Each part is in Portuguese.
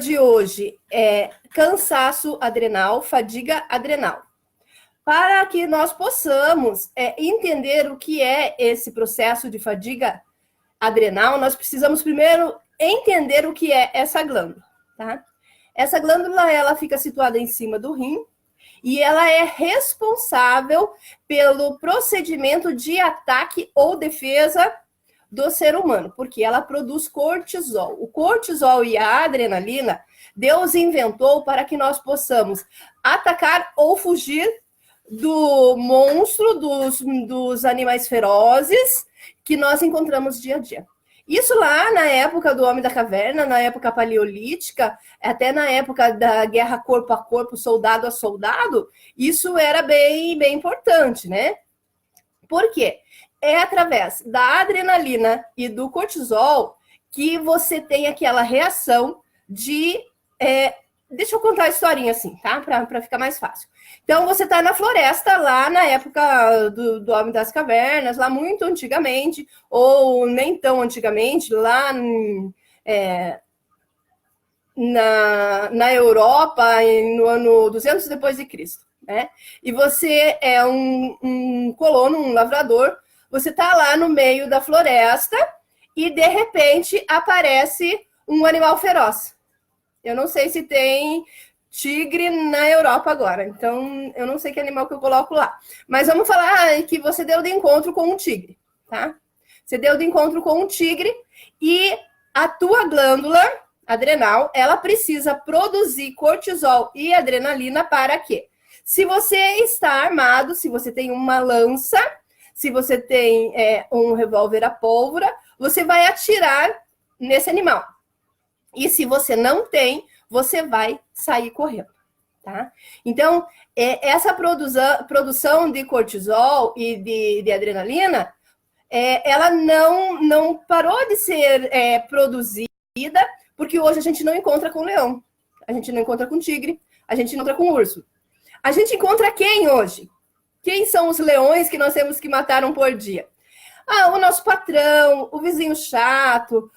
de hoje é cansaço adrenal, fadiga adrenal. Para que nós possamos entender o que é esse processo de fadiga adrenal, nós precisamos primeiro entender o que é essa glândula, tá? Essa glândula, ela fica situada em cima do rim e ela é responsável pelo procedimento de ataque ou defesa do ser humano, porque ela produz cortisol. O cortisol e a adrenalina, Deus inventou para que nós possamos atacar ou fugir do monstro, dos animais ferozes que nós encontramos dia a dia. Isso lá na época do Homem da Caverna, na época paleolítica, até na época da guerra corpo a corpo, soldado a soldado, isso era bem importante, né? Por quê? É através da adrenalina e do cortisol que você tem aquela reação de... deixa eu contar a historinha assim, tá? Para ficar mais fácil. Então, você está na floresta, lá na época do Homem das Cavernas, lá muito antigamente, ou nem tão antigamente, lá na Europa, no ano 200 depois de Cristo, né? E você é um colono, um lavrador, você está lá no meio da floresta e, de repente, aparece um animal feroz. Eu não sei se tem tigre na Europa agora, então eu não sei que animal que eu coloco lá. Mas vamos falar que você deu de encontro com um tigre, tá? Você deu de encontro com um tigre e a tua glândula adrenal, ela precisa produzir cortisol e adrenalina para quê? Se você está armado, se você tem uma lança, se você tem um revólver a pólvora, você vai atirar nesse animal. E se você não tem, você vai sair correndo, tá? Então, essa produção de cortisol e de adrenalina, ela não parou de ser produzida, porque hoje a gente não encontra com leão, a gente não encontra com tigre, a gente não encontra com urso. A gente encontra quem hoje? Quem são os leões que nós temos que matar um por dia? O nosso patrão, o vizinho chato,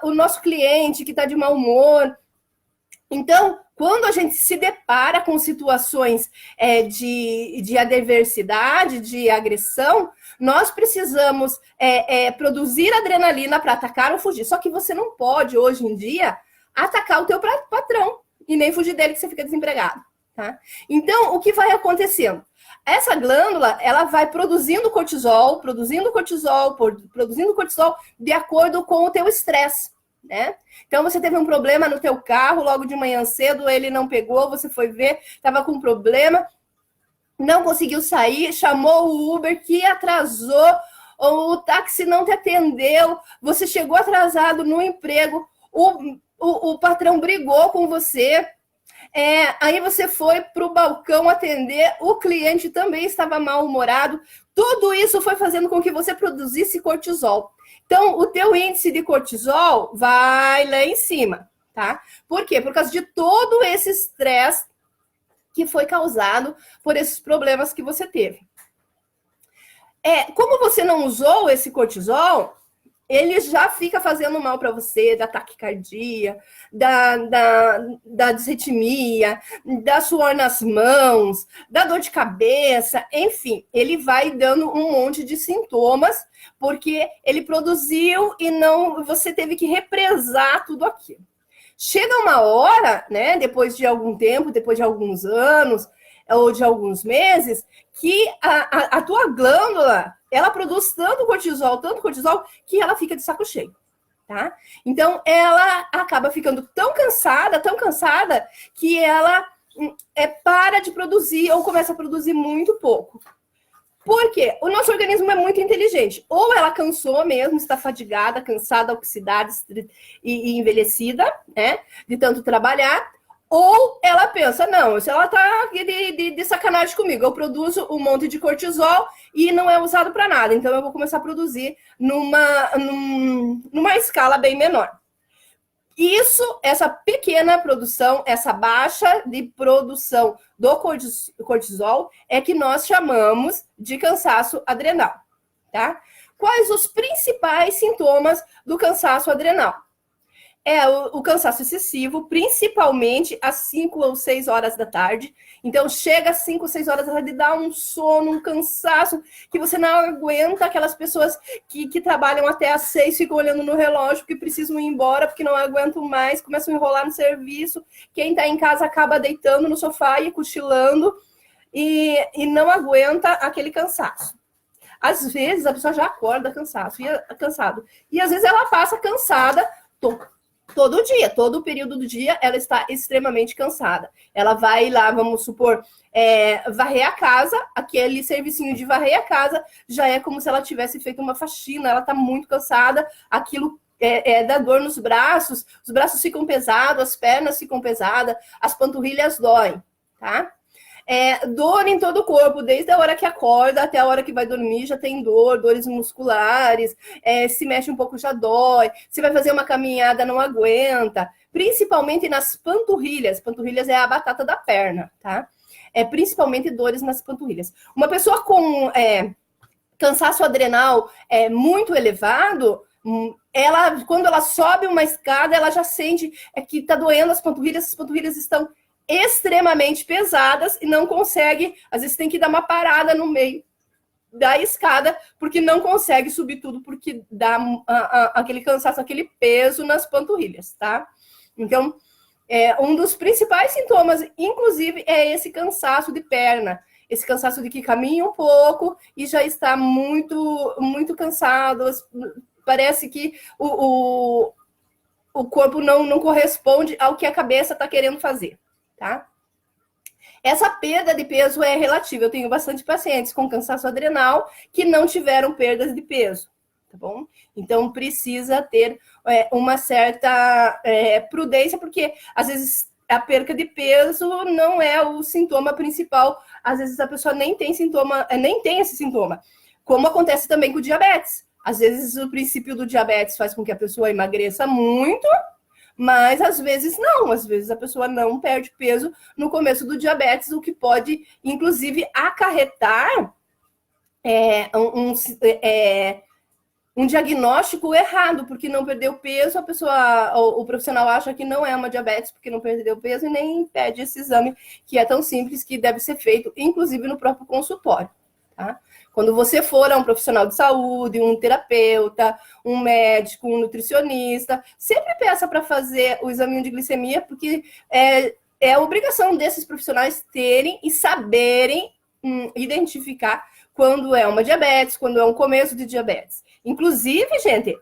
o nosso cliente que está de mau humor. Então, quando a gente se depara com situações de adversidade, de agressão, nós precisamos produzir adrenalina para atacar ou fugir. Só que você não pode, hoje em dia, atacar o teu patrão e nem fugir dele que você fica desempregado. Tá? Então, o que vai acontecendo? Essa glândula, ela vai produzindo cortisol de acordo com o teu estresse, né? Então, você teve um problema no teu carro, logo de manhã cedo, ele não pegou, você foi ver, estava com um problema, não conseguiu sair, chamou o Uber que atrasou, ou o táxi não te atendeu, você chegou atrasado no emprego, o patrão brigou com você, aí você foi para o balcão atender, o cliente também estava mal-humorado. Tudo isso foi fazendo com que você produzisse cortisol. Então, o teu índice de cortisol vai lá em cima, tá? Por quê? Por causa de todo esse estresse que foi causado por esses problemas que você teve. Como você não usou esse cortisol, ele já fica fazendo mal para você, da taquicardia, da disritmia, da suor nas mãos, da dor de cabeça, enfim, ele vai dando um monte de sintomas, porque ele produziu e não, você teve que represar tudo aquilo. Chega uma hora, né, depois de algum tempo, depois de alguns anos, ou de alguns meses, que a tua glândula, ela produz tanto cortisol, que ela fica de saco cheio, tá? Então, ela acaba ficando tão cansada, que ela para de produzir ou começa a produzir muito pouco. Por quê? O nosso organismo é muito inteligente. Ou ela cansou mesmo, está fadigada, cansada, oxidada e envelhecida, né? De tanto trabalhar. Ou ela pensa, não, se ela tá de sacanagem comigo, eu produzo um monte de cortisol e não é usado para nada. Então, eu vou começar a produzir numa escala bem menor. Isso, essa pequena produção, essa baixa de produção do cortisol é que nós chamamos de cansaço adrenal, tá? Quais os principais sintomas do cansaço adrenal? É o cansaço excessivo, principalmente às 5 ou 6 horas da tarde. Então, chega às 5 ou 6 horas da tarde, dá um sono, um cansaço, que você não aguenta. Aquelas pessoas que trabalham até às 6, ficam olhando no relógio, que precisam ir embora, porque não aguentam mais, começam a enrolar no serviço. Quem está em casa acaba deitando no sofá e cochilando, e não aguenta aquele cansaço. Às vezes, a pessoa já acorda cansado. E às vezes ela passa cansada todo dia, todo o período do dia, ela está extremamente cansada. Ela vai lá, vamos supor, varrer a casa, aquele servicinho de varrer a casa já é como se ela tivesse feito uma faxina, ela está muito cansada, aquilo dá dor nos braços, os braços ficam pesados, as pernas ficam pesadas, as panturrilhas doem, tá? Dor em todo o corpo, desde a hora que acorda até a hora que vai dormir, já tem dores musculares, se mexe um pouco já dói, se vai fazer uma caminhada não aguenta, principalmente nas panturrilhas. Panturrilhas é a batata da perna, tá? Principalmente dores nas panturrilhas. Uma pessoa com cansaço adrenal muito elevado, quando ela sobe uma escada, ela já sente que está doendo as panturrilhas estão extremamente pesadas e não consegue, às vezes tem que dar uma parada no meio da escada, porque não consegue subir tudo, porque dá aquele cansaço, aquele peso nas panturrilhas, tá? Então, um dos principais sintomas, inclusive, é esse cansaço de perna, esse cansaço de que caminha um pouco e já está muito, muito cansado, parece que o corpo não corresponde ao que a cabeça está querendo fazer. Tá? Essa perda de peso é relativa. Eu tenho bastante pacientes com cansaço adrenal que não tiveram perdas de peso, tá bom? Então, precisa ter uma certa prudência, porque às vezes a perda de peso não é o sintoma principal. Às vezes a pessoa nem tem esse sintoma. Como acontece também com o diabetes. Às vezes o princípio do diabetes faz com que a pessoa emagreça muito, mas às vezes não, às vezes a pessoa não perde peso no começo do diabetes, o que pode, inclusive, acarretar um diagnóstico errado, porque não perdeu peso, o profissional acha que não é uma diabetes porque não perdeu peso e nem pede esse exame, que é tão simples, que deve ser feito, inclusive, no próprio consultório, tá? Quando você for a um profissional de saúde, um terapeuta, um médico, um nutricionista, sempre peça para fazer o exame de glicemia, porque é a obrigação desses profissionais terem e saberem identificar quando é uma diabetes, quando é um começo de diabetes. Inclusive, gente,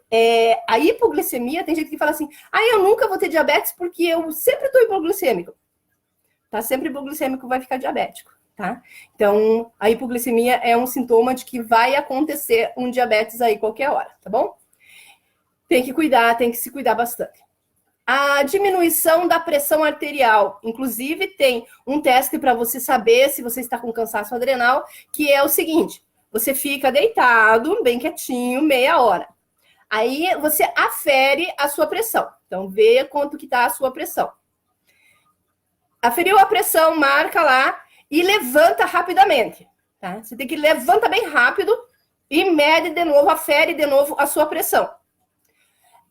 a hipoglicemia, tem gente que fala assim, eu nunca vou ter diabetes porque eu sempre estou hipoglicêmico. Tá sempre hipoglicêmico, vai ficar diabético. Tá? Então, a hipoglicemia é um sintoma de que vai acontecer um diabetes aí qualquer hora, tá bom? Tem que cuidar, tem que se cuidar bastante. A diminuição da pressão arterial, inclusive tem um teste para você saber se você está com cansaço adrenal, que é o seguinte, você fica deitado, bem quietinho, meia hora. Aí você afere a sua pressão, então vê quanto que está a sua pressão. Aferiu a pressão, marca lá, e levanta rapidamente, tá? Você tem que levantar bem rápido e mede de novo, afere de novo a sua pressão.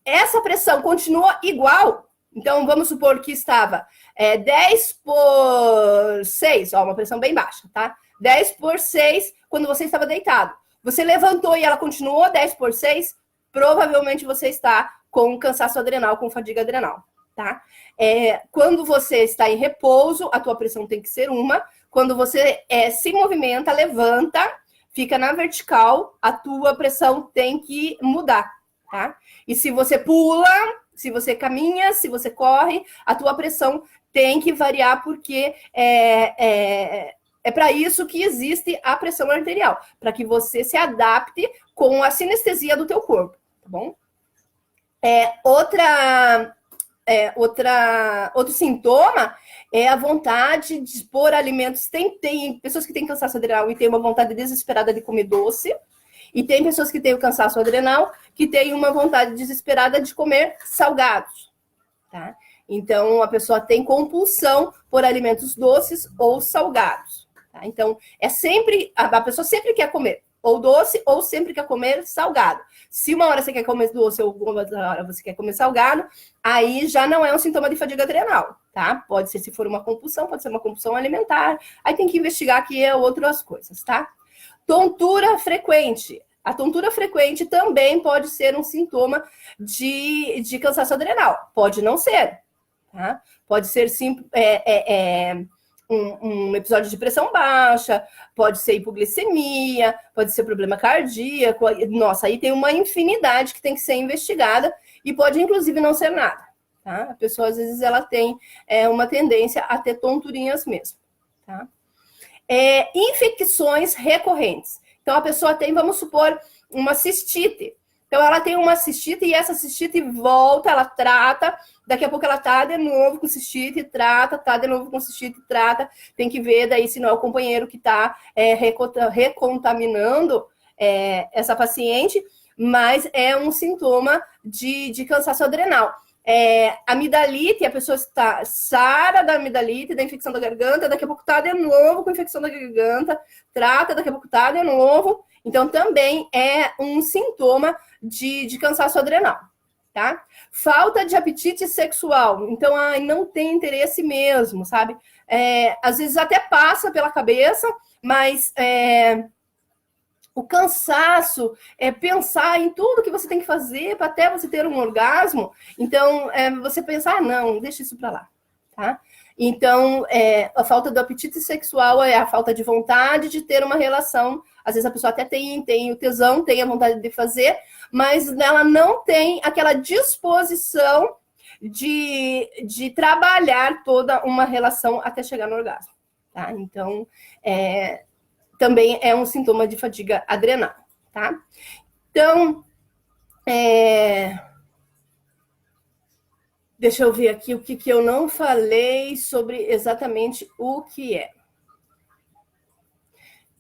Essa pressão continua igual, então vamos supor que estava 10 por 6, uma pressão bem baixa, tá? 10 por 6 quando você estava deitado. Você levantou e ela continuou 10 por 6, provavelmente você está com cansaço adrenal, com fadiga adrenal, tá? Quando você está em repouso, a tua pressão tem que ser uma. Quando você se movimenta, levanta, fica na vertical, a tua pressão tem que mudar, tá? E se você pula, se você caminha, se você corre, a tua pressão tem que variar, porque é para isso que existe a pressão arterial, para que você se adapte com a sinestesia do teu corpo, tá bom? Outro sintoma é a vontade de pôr alimentos. Tem pessoas que têm cansaço adrenal e têm uma vontade desesperada de comer doce, e tem pessoas que têm o cansaço adrenal que têm uma vontade desesperada de comer salgados, tá? Então, a pessoa tem compulsão por alimentos doces ou salgados, tá? Então, a pessoa sempre quer comer ou doce, ou sempre quer comer salgado. Se uma hora você quer comer doce ou uma hora você quer comer salgado, aí já não é um sintoma de fadiga adrenal, tá? Pode ser se for uma compulsão, pode ser uma compulsão alimentar. Aí tem que investigar aqui outras coisas, tá? Tontura frequente. A tontura frequente também pode ser um sintoma de cansaço adrenal. Pode não ser, tá? Pode ser sim um episódio de pressão baixa, pode ser hipoglicemia, pode ser problema cardíaco. Nossa, aí tem uma infinidade que tem que ser investigada e pode, inclusive, não ser nada. Tá? A pessoa, às vezes, ela tem uma tendência a ter tonturinhas mesmo. Tá? Infecções recorrentes. Então, a pessoa tem, vamos supor, uma cistite. Então, ela tem uma cistite e essa cistite volta, ela trata, daqui a pouco ela tá de novo com cistite, trata, tá de novo com cistite, trata. Tem que ver daí se não é o companheiro que tá recontaminando essa paciente, mas é um sintoma de cansaço adrenal. Amidalite, a pessoa está sara da amidalite, da infecção da garganta, daqui a pouco tá de novo com infecção da garganta, trata, daqui a pouco tá de novo. Então, também é um sintoma de cansaço adrenal, tá? Falta de apetite sexual. Então, não tem interesse mesmo, sabe? Às vezes até passa pela cabeça, mas o cansaço é pensar em tudo que você tem que fazer para até você ter um orgasmo. Então, você pensar, não, deixa isso para lá, tá? Então, a falta do apetite sexual é a falta de vontade de ter uma relação. Às vezes a pessoa até tem o tesão, tem a vontade de fazer, mas ela não tem aquela disposição de trabalhar toda uma relação até chegar no orgasmo, tá? Então, também é um sintoma de fadiga adrenal, tá? Então, deixa eu ver aqui o que eu não falei sobre exatamente o que é.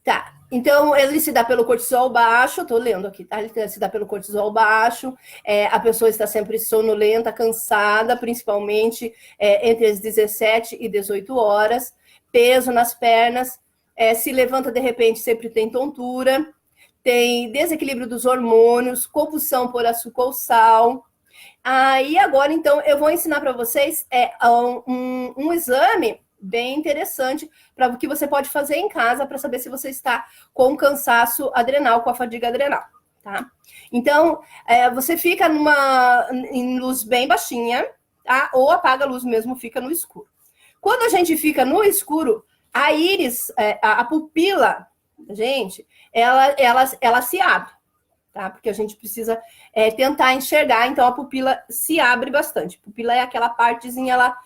Tá, então ele se dá pelo cortisol baixo, tô lendo aqui, tá? Ele se dá pelo cortisol baixo, a pessoa está sempre sonolenta, cansada, principalmente entre as 17 e 18 horas, peso nas pernas, se levanta de repente, sempre tem tontura, tem desequilíbrio dos hormônios, compulsão por açúcar ou sal. E agora, então, eu vou ensinar para vocês um exame bem interessante para o que você pode fazer em casa para saber se você está com cansaço adrenal, com a fadiga adrenal, tá? Então, você fica em luz bem baixinha, tá? Ou apaga a luz mesmo, fica no escuro. Quando a gente fica no escuro, a íris, a pupila, gente, ela se abre, tá? Porque a gente precisa tentar enxergar, então a pupila se abre bastante. A pupila é aquela partezinha, ela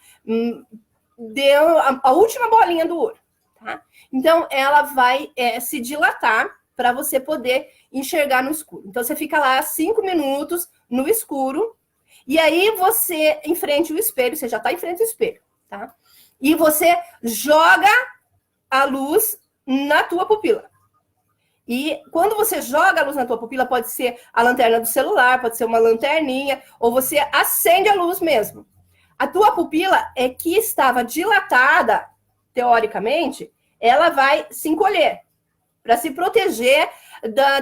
deu a última bolinha do olho, tá? Então, ela vai se dilatar para você poder enxergar no escuro. Então, você fica lá 5 minutos no escuro, e aí você, em frente ao espelho, você já está em frente ao espelho, tá? E você joga a luz na tua pupila. E quando você joga a luz na tua pupila, pode ser a lanterna do celular, pode ser uma lanterninha, ou você acende a luz mesmo. A tua pupila que estava dilatada, teoricamente, ela vai se encolher para se proteger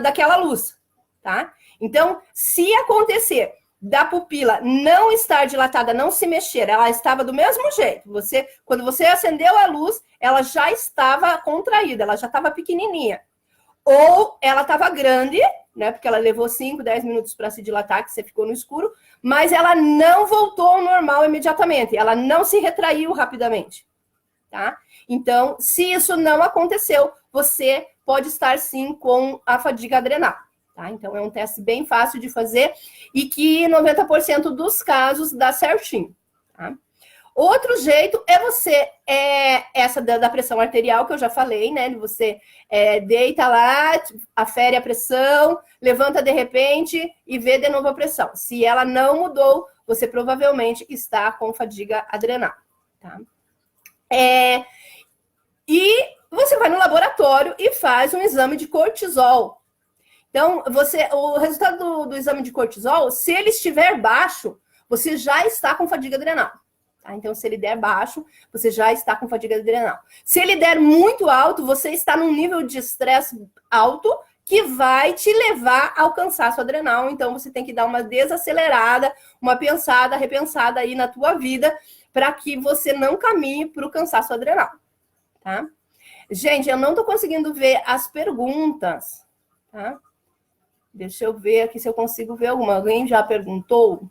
daquela luz, tá? Então, se acontecer da pupila não estar dilatada, não se mexer, ela estava do mesmo jeito. Quando você acendeu a luz, ela já estava contraída, ela já estava pequenininha. Ou ela estava grande, né? Porque ela levou 5, 10 minutos para se dilatar, que você ficou no escuro, mas ela não voltou ao normal imediatamente, ela não se retraiu rapidamente, tá? Então, se isso não aconteceu, você pode estar sim com a fadiga adrenal, tá? Então, é um teste bem fácil de fazer e que 90% dos casos dá certinho, tá? Outro jeito é você, essa da pressão arterial que eu já falei, né? Você deita lá, afere a pressão, levanta de repente e vê de novo a pressão. Se ela não mudou, você provavelmente está com fadiga adrenal, tá? E você vai no laboratório e faz um exame de cortisol. Então, o resultado do exame de cortisol, se ele estiver baixo, você já está com fadiga adrenal. Então, se ele der baixo, você já está com fadiga adrenal. Se ele der muito alto, você está num nível de estresse alto, que vai te levar ao cansaço adrenal. Então, você tem que dar uma desacelerada, uma pensada, repensada aí na tua vida, para que você não caminhe para o cansaço adrenal, tá? Gente, eu não estou conseguindo ver as perguntas, tá? Deixa eu ver aqui se eu consigo ver alguma. Alguém já perguntou?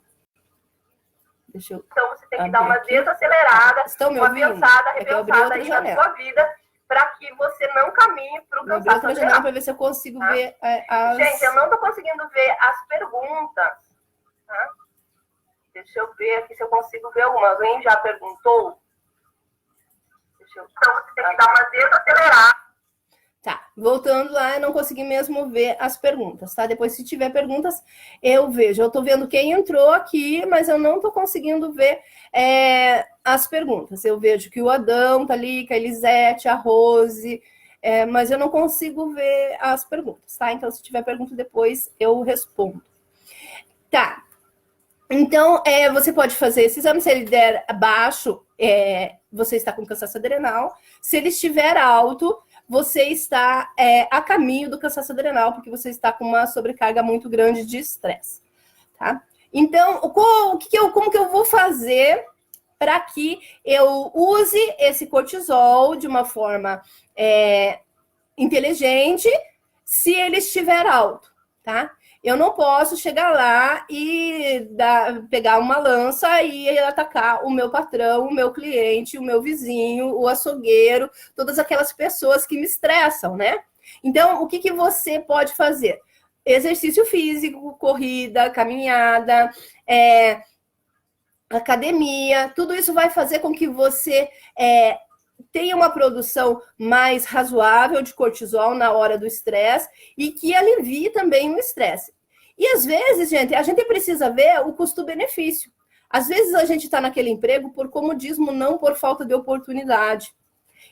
Deixa eu... Então, você tem que dar uma desacelerada, uma pensada, repensada aí na sua vida, para que você não caminhe para o cansaço adrenal. Para ver se eu consigo ver as... Gente, eu não estou conseguindo ver as perguntas, tá? Deixa eu ver aqui se eu consigo ver alguma. Alguém já perguntou? Então, você tem que dar uma desacelerada. Tá, voltando lá, eu não consegui mesmo ver as perguntas, tá? Depois, se tiver perguntas, eu vejo. Eu tô vendo quem entrou aqui, mas eu não tô conseguindo ver as perguntas. Eu vejo que o Adão tá ali, que a Elisete, a Rose, mas eu não consigo ver as perguntas, tá? Então, se tiver pergunta depois, eu respondo. Tá. Então, você pode fazer esse exame. Se ele der baixo, você está com cansaço adrenal. Se ele estiver alto, você está a caminho do cansaço adrenal, porque você está com uma sobrecarga muito grande de estresse, tá? Então, como que eu vou fazer para que eu use esse cortisol de uma forma inteligente se ele estiver alto, tá? Eu não posso chegar lá e pegar uma lança e atacar o meu patrão, o meu cliente, o meu vizinho, o açougueiro, todas aquelas pessoas que me estressam, né? Então, o que você pode fazer? Exercício físico, corrida, caminhada, academia, tudo isso vai fazer com que você tenha uma produção mais razoável de cortisol na hora do estresse e que alivie também o estresse. E às vezes, gente, a gente precisa ver o custo-benefício. Às vezes a gente está naquele emprego por comodismo, não por falta de oportunidade.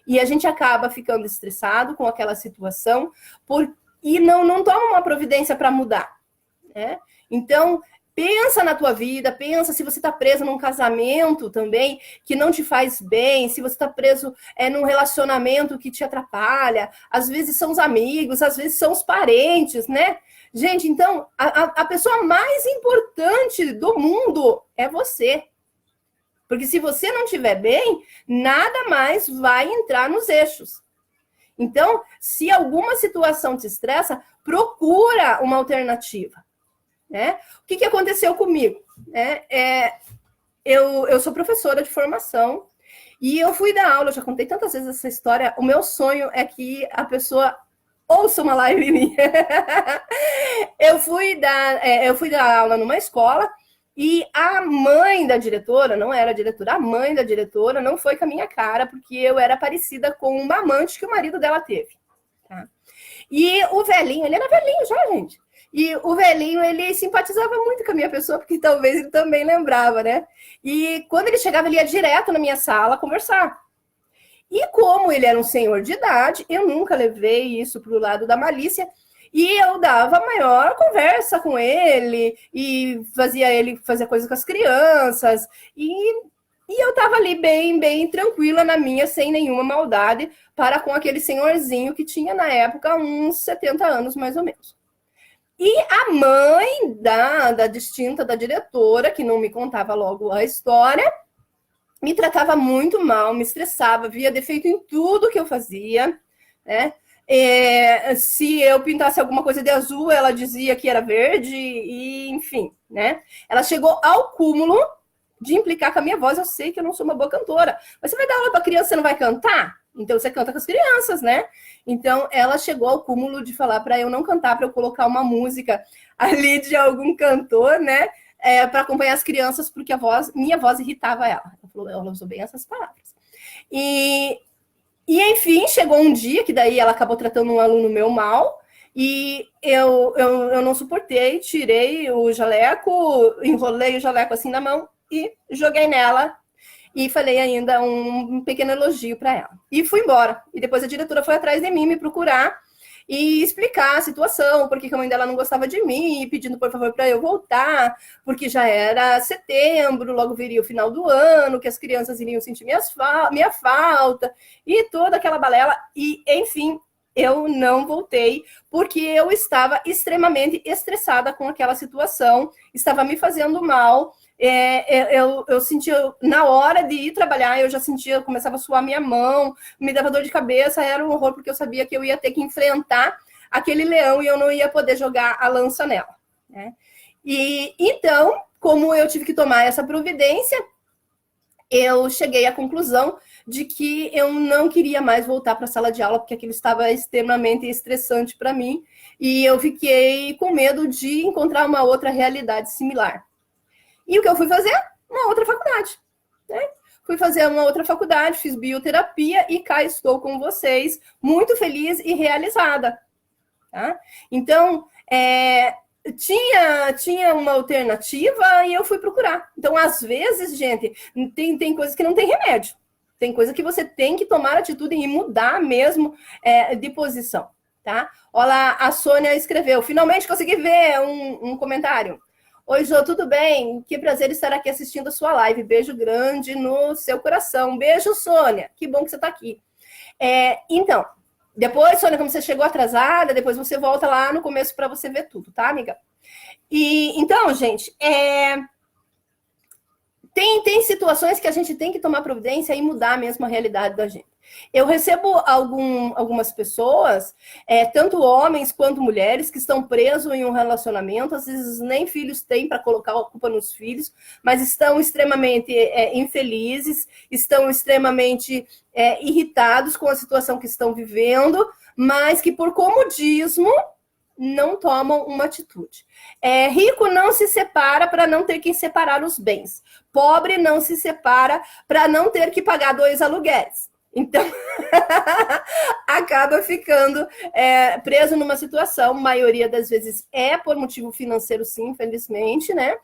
E a gente acaba ficando estressado com aquela situação e não toma uma providência para mudar, né? Então, pensa na tua vida, pensa se você está preso num casamento também que não te faz bem, se você está preso num relacionamento que te atrapalha. Às vezes são os amigos, às vezes são os parentes, né? Gente, então, a pessoa mais importante do mundo é você. Porque se você não estiver bem, nada mais vai entrar nos eixos. Então, se alguma situação te estressa, procura uma alternativa. Né? O que aconteceu comigo? Eu sou professora de formação e eu fui dar aula, eu já contei tantas vezes essa história. O meu sonho é que a pessoa ouça uma live minha. Eu fui dar aula numa escola e a mãe da diretora, não era a diretora, a mãe da diretora não foi com a minha cara, porque eu era parecida com uma amante que o marido dela teve. Tá? E o velhinho, ele era velhinho já, gente. E o velhinho, ele simpatizava muito com a minha pessoa, porque talvez ele também lembrava, né? E quando ele chegava, ele ia direto na minha sala conversar. E como ele era um senhor de idade, eu nunca levei isso para o lado da malícia, e eu dava maior conversa com ele, e fazia ele fazer coisas com as crianças, e eu estava ali bem tranquila na minha, sem nenhuma maldade, para com aquele senhorzinho que tinha na época uns 70 anos, mais ou menos. E a mãe da distinta, da diretora, que não me contava logo a história, me tratava muito mal, me estressava, via defeito em tudo que eu fazia, né? Se eu pintasse alguma coisa de azul, ela dizia que era verde, e enfim, né? Ela chegou ao cúmulo de implicar com a minha voz. Eu sei que eu não sou uma boa cantora, mas você vai dar aula para criança, você não vai cantar? Então você canta com as crianças, né? Então ela chegou ao cúmulo de falar para eu não cantar, para eu colocar uma música ali de algum cantor, né? Para acompanhar as crianças, porque minha voz irritava ela. Ela usou bem essas palavras. E enfim, chegou um dia que daí ela acabou tratando um aluno meu mal, e eu não suportei, tirei o jaleco, enrolei o jaleco assim na mão e joguei nela. E falei ainda um pequeno elogio para ela. E fui embora. E depois a diretora foi atrás de mim, me procurar e explicar a situação, porque a mãe dela não gostava de mim, pedindo por favor para eu voltar, porque já era setembro, logo viria o final do ano, que as crianças iriam sentir minha falta, e toda aquela balela. E, enfim, eu não voltei, porque eu estava extremamente estressada com aquela situação, estava me fazendo mal. Eu sentia, na hora de ir trabalhar, eu já sentia, começava a suar minha mão, me dava dor de cabeça, era um horror, porque eu sabia que eu ia ter que enfrentar aquele leão e eu não ia poder jogar a lança nela, né? E então, como eu tive que tomar essa providência, eu cheguei à conclusão de que eu não queria mais voltar para a sala de aula, porque aquilo estava extremamente estressante para mim, e eu fiquei com medo de encontrar uma outra realidade similar. E o que eu fui fazer? Uma outra faculdade, né? Fui fazer uma outra faculdade, fiz bioterapia e cá estou com vocês, muito feliz e realizada. Tá? Então, tinha uma alternativa e eu fui procurar. Então, às vezes, gente, tem coisas que não tem remédio. Tem coisa que você tem que tomar atitude e mudar mesmo de posição. Tá? Olha, a Sônia escreveu, finalmente consegui ver um comentário. Oi, Jô, tudo bem? Que prazer estar aqui assistindo a sua live. Beijo grande no seu coração. Beijo, Sônia. Que bom que você está aqui. Então, depois, Sônia, como você chegou atrasada, depois você volta lá no começo para você ver tudo, tá, amiga? Então, gente, tem situações que a gente tem que tomar providência e mudar mesmo a realidade da gente. Eu recebo algumas pessoas, tanto homens quanto mulheres, que estão presos em um relacionamento, às vezes nem filhos têm para colocar a culpa nos filhos, mas estão extremamente infelizes, estão extremamente irritados com a situação que estão vivendo, mas que por comodismo não tomam uma atitude. Rico não se separa para não ter que separar os bens. Pobre não se separa para não ter que pagar 2 aluguéis. Então, acaba ficando preso numa situação, maioria das vezes por motivo financeiro, sim, infelizmente, né?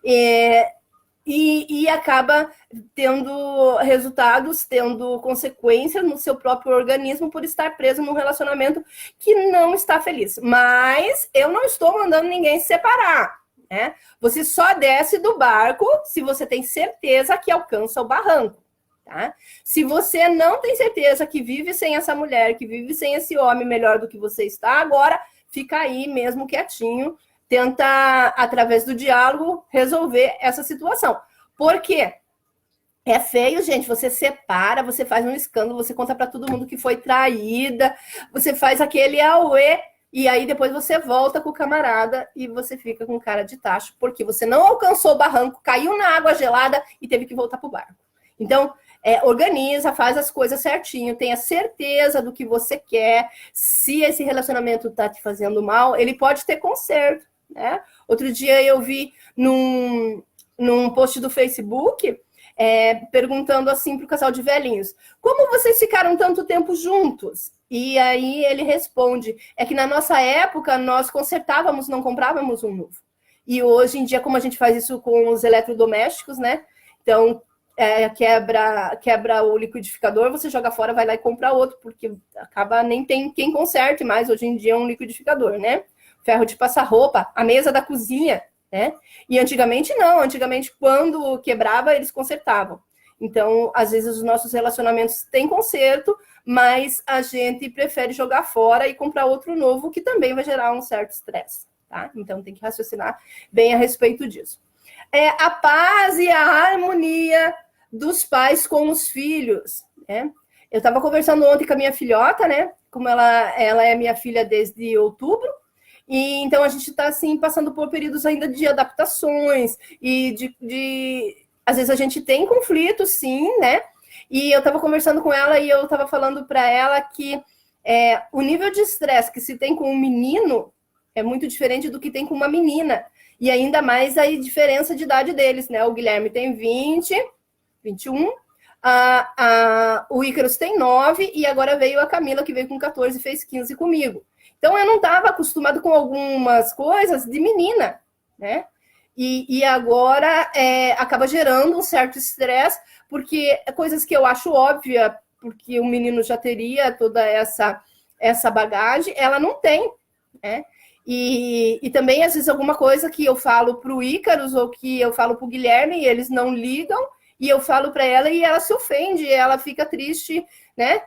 E acaba tendo resultados, tendo consequências no seu próprio organismo por estar preso num relacionamento que não está feliz. Mas eu não estou mandando ninguém se separar, né? Você só desce do barco se você tem certeza que alcança o barranco. Tá? Se você não tem certeza que vive sem essa mulher, que vive sem esse homem melhor do que você está agora, fica aí mesmo quietinho, tenta, através do diálogo, resolver essa situação. Por quê? É feio, gente, você separa, você faz um escândalo, você conta para todo mundo que foi traída, você faz aquele auê, e aí depois você volta com o camarada e você fica com cara de tacho, porque você não alcançou o barranco, caiu na água gelada e teve que voltar pro barco. Então, organiza, faz as coisas certinho, tenha certeza do que você quer. Se esse relacionamento está te fazendo mal, ele pode ter conserto, né? Outro dia eu vi num post do Facebook perguntando assim para o casal de velhinhos: como vocês ficaram tanto tempo juntos? E aí ele responde: é que na nossa época nós consertávamos, não comprávamos um novo. E hoje em dia, como a gente faz isso com os eletrodomésticos, né? Então, quebra o liquidificador, você joga fora, vai lá e compra outro, porque acaba nem tem quem conserte mais hoje em dia um liquidificador, né? Ferro de passar roupa, a mesa da cozinha, né? E antigamente não, antigamente quando quebrava, eles consertavam. Então, às vezes os nossos relacionamentos têm conserto, mas a gente prefere jogar fora e comprar outro novo, que também vai gerar um certo estresse, tá? Então tem que raciocinar bem a respeito disso. A paz e a harmonia dos pais com os filhos, né? Eu estava conversando ontem com a minha filhota, né? Como ela é minha filha desde outubro, e então a gente está assim passando por períodos ainda de adaptações e às vezes a gente tem conflitos, sim, né? E eu estava conversando com ela e eu estava falando para ela que o nível de estresse que se tem com um menino é muito diferente do que tem com uma menina. E ainda mais a diferença de idade deles, né? O Guilherme tem 20, 21, o Ícaros tem 9 e agora veio a Camila, que veio com 14 e fez 15 comigo. Então, eu não estava acostumado com algumas coisas de menina, né? E agora acaba gerando um certo estresse, porque coisas que eu acho óbvia, porque o menino já teria toda essa bagagem, ela não tem, né? E também, às vezes, alguma coisa que eu falo para o Ícaros ou que eu falo para o Guilherme e eles não ligam, e eu falo para ela e ela se ofende, ela fica triste, né?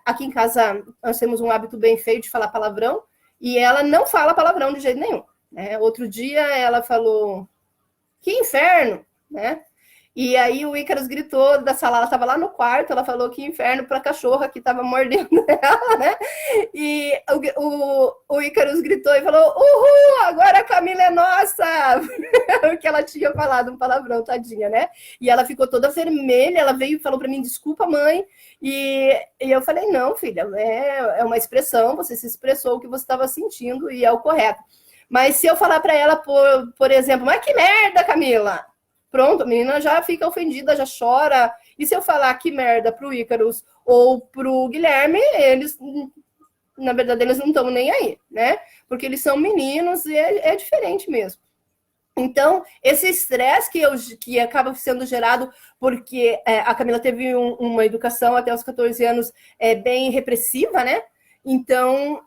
Aqui em casa nós temos um hábito bem feio de falar palavrão, e ela não fala palavrão de jeito nenhum. Né? Outro dia ela falou, que inferno, né? E aí o Ícaros gritou da sala, ela estava lá no quarto, ela falou que inferno para a cachorra que estava mordendo ela, né? E o Ícaros gritou e falou, uhul, agora a Camila é nossa! Porque ela tinha falado um palavrão, tadinha, né? E ela ficou toda vermelha, ela veio e falou para mim, desculpa, mãe. E eu falei, não, filha, é uma expressão, você se expressou o que você estava sentindo e é o correto. Mas se eu falar para ela, por exemplo, mas que merda, Camila! Pronto, a menina já fica ofendida, já chora. E se eu falar que merda pro Ícaros ou pro Guilherme, eles, na verdade, eles não estão nem aí, né? Porque eles são meninos e é diferente mesmo. Então, esse estresse que acaba sendo gerado porque a Camila teve uma educação até os 14 anos bem repressiva, né? Então,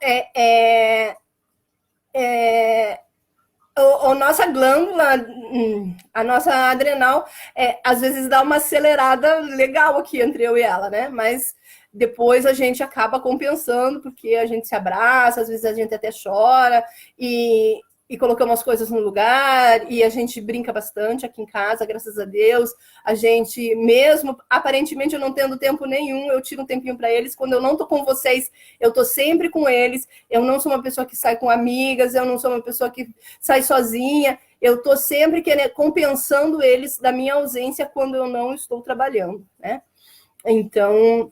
a nossa glândula, a nossa adrenal, às vezes dá uma acelerada legal aqui entre eu e ela, né? Mas depois a gente acaba compensando, porque a gente se abraça, às vezes a gente até chora, e colocamos as coisas no lugar, e a gente brinca bastante aqui em casa, graças a Deus. A gente, mesmo, aparentemente eu não tendo tempo nenhum, eu tiro um tempinho para eles. Quando eu não tô com vocês, eu tô sempre com eles. Eu não sou uma pessoa que sai com amigas, eu não sou uma pessoa que sai sozinha. Eu tô sempre compensando eles da minha ausência quando eu não estou trabalhando, né? Então,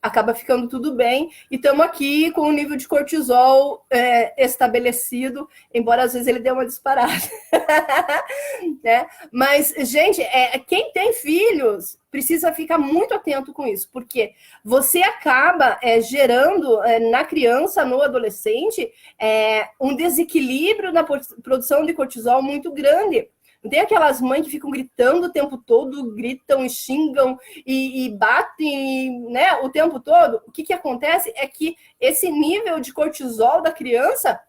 acaba ficando tudo bem. E estamos aqui com o nível de cortisol estabelecido, embora às vezes ele dê uma disparada. Né? Mas, gente, quem tem filhos precisa ficar muito atento com isso, porque você acaba gerando na criança, no adolescente, um desequilíbrio na produção de cortisol muito grande. Tem aquelas mães que ficam gritando o tempo todo, gritam e xingam e batem, né, o tempo todo. O que acontece é que esse nível de cortisol da criança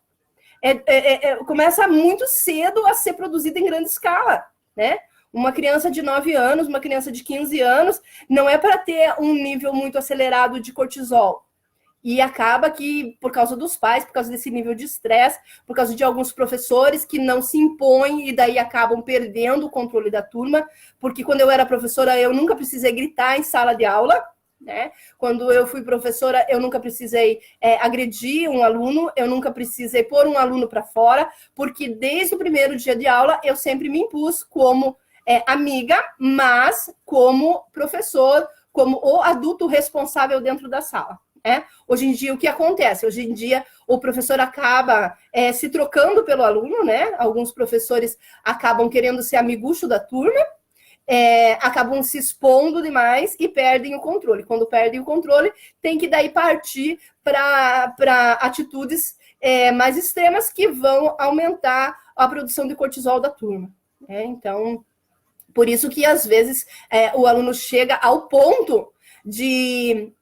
começa muito cedo a ser produzido em grande escala, né? Uma criança de 9 anos, uma criança de 15 anos, não é para ter um nível muito acelerado de cortisol. E acaba que, por causa dos pais, por causa desse nível de estresse, por causa de alguns professores que não se impõem e daí acabam perdendo o controle da turma, porque quando eu era professora, eu nunca precisei gritar em sala de aula, né? Quando eu fui professora, eu nunca precisei agredir um aluno, eu nunca precisei pôr um aluno para fora, porque desde o primeiro dia de aula, eu sempre me impus como amiga, mas como professor, como o adulto responsável dentro da sala. Hoje em dia, o que acontece? Hoje em dia, o professor acaba se trocando pelo aluno, né? Alguns professores acabam querendo ser amigucho da turma, acabam se expondo demais e perdem o controle. Quando perdem o controle, tem que daí partir para atitudes mais extremas que vão aumentar a produção de cortisol da turma. Então, por isso que, às vezes, o aluno chega ao ponto de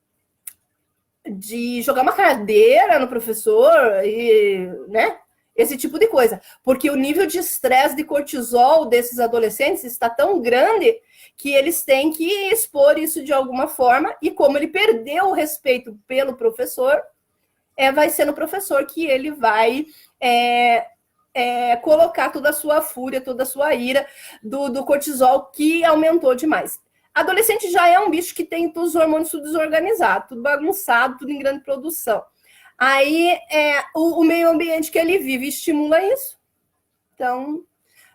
jogar uma cadeira no professor e, né? Esse tipo de coisa. Porque o nível de estresse de cortisol desses adolescentes está tão grande que eles têm que expor isso de alguma forma, e como ele perdeu o respeito pelo professor, vai ser no professor que ele vai colocar toda a sua fúria, toda a sua ira do cortisol, que aumentou demais. Adolescente já é um bicho que tem todos os hormônios tudo desorganizado, tudo bagunçado, tudo em grande produção. Aí o meio ambiente que ele vive estimula isso. Então,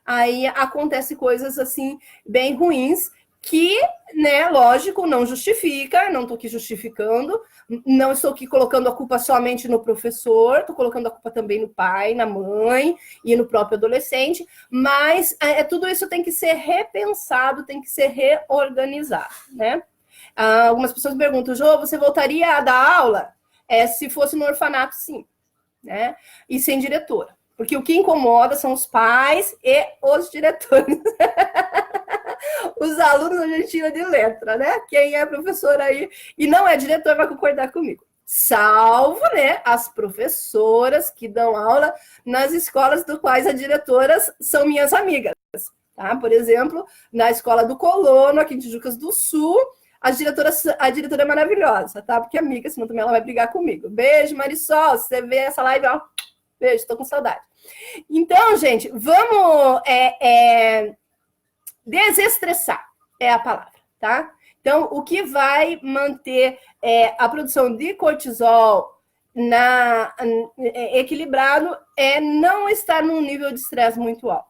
aí acontece coisas assim bem ruins que, né, lógico, não justifica, não estou aqui justificando, não estou aqui colocando a culpa somente no professor, estou colocando a culpa também no pai, na mãe e no próprio adolescente, mas tudo isso tem que ser repensado, tem que ser reorganizado, né? Algumas pessoas perguntam, Jô, você voltaria a dar aula? Se fosse no orfanato, sim, né? E sem diretora, porque o que incomoda são os pais e os diretores. Os alunos a gente tira de letra, né? Quem é professor aí e não é diretor vai concordar comigo. Salvo, né, as professoras que dão aula nas escolas do quais as diretoras são minhas amigas, tá? Por exemplo, na escola do Colono, aqui em Tijucas do Sul, a diretora é maravilhosa, tá? Porque amiga, senão também ela vai brigar comigo. Beijo, Marisol. Se você vê essa live, ó, beijo, tô com saudade. Então, gente, vamos desestressar, é a palavra, tá? Então, o que vai manter a produção de cortisol equilibrado é não estar num nível de estresse muito alto.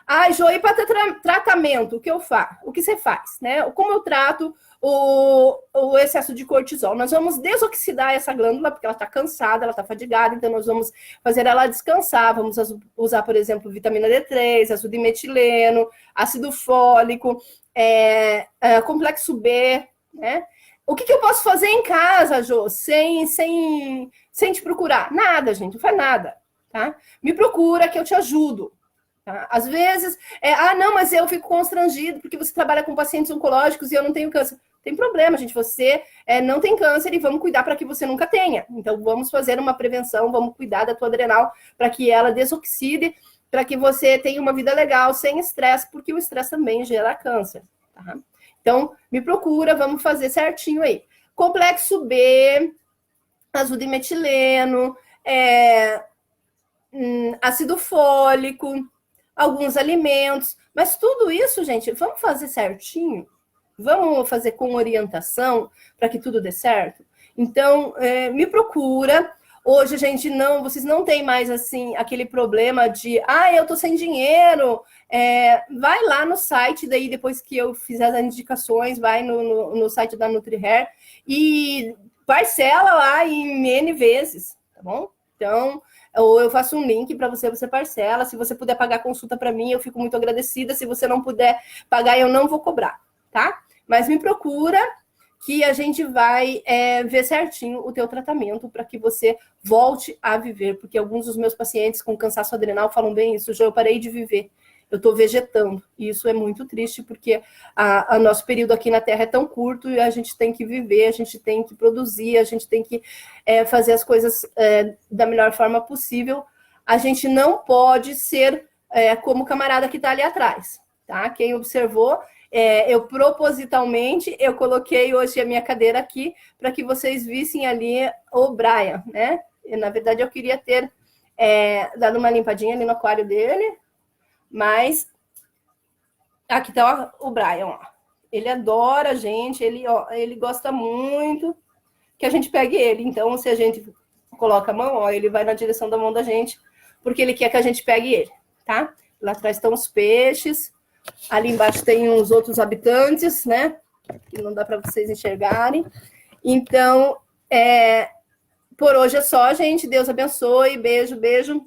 Ah, Jo, e para ter tratamento, o que eu faço? O que você faz, né? Como eu trato o excesso de cortisol? Nós vamos desoxidar essa glândula, porque ela está cansada, ela está fadigada, então nós vamos fazer ela descansar, vamos usar, por exemplo, vitamina D3, ácido dimetileno, ácido fólico, complexo B, né? O que eu posso fazer em casa, Jo, sem te procurar? Nada, gente, não faz nada, tá? Me procura que eu te ajudo. Tá? Às vezes, não, mas eu fico constrangido porque você trabalha com pacientes oncológicos e eu não tenho câncer. Tem problema, gente, você não tem câncer e vamos cuidar para que você nunca tenha. Então, vamos fazer uma prevenção, vamos cuidar da tua adrenal para que ela desoxide, para que você tenha uma vida legal, sem estresse, porque o estresse também gera câncer. Tá? Então, me procura, vamos fazer certinho aí. Complexo B, ácido dimetileno, ácido fólico, alguns alimentos, mas tudo isso, gente, vamos fazer certinho? Vamos fazer com orientação para que tudo dê certo? Então, me procura. Hoje, gente, vocês não têm mais, assim, aquele problema de, eu tô sem dinheiro. Vai lá no site, daí depois que eu fizer as indicações, vai no site da NutriHair e parcela lá em N vezes, tá bom? Então, ou eu faço um link para você parcela. Se você puder pagar consulta para mim, eu fico muito agradecida. Se você não puder pagar, eu não vou cobrar, tá? Mas me procura que a gente vai ver certinho o teu tratamento para que você volte a viver. Porque alguns dos meus pacientes com cansaço adrenal falam bem isso, já eu parei de viver. Eu estou vegetando. E isso é muito triste, porque o nosso período aqui na Terra é tão curto e a gente tem que viver, a gente tem que produzir, a gente tem que fazer as coisas da melhor forma possível. A gente não pode ser como o camarada que está ali atrás, tá? Quem observou, eu propositalmente, eu coloquei hoje a minha cadeira aqui para que vocês vissem ali o Brian, né? E, na verdade, eu queria ter dado uma limpadinha ali no aquário dele, mas aqui tá o Brian, ó. Ele adora a gente, ele gosta muito que a gente pegue ele. Então, se a gente coloca a mão, ó, ele vai na direção da mão da gente, porque ele quer que a gente pegue ele, tá? Lá atrás estão os peixes, ali embaixo tem uns outros habitantes, né? Que não dá para vocês enxergarem. Então, por hoje é só, gente. Deus abençoe. Beijo, beijo.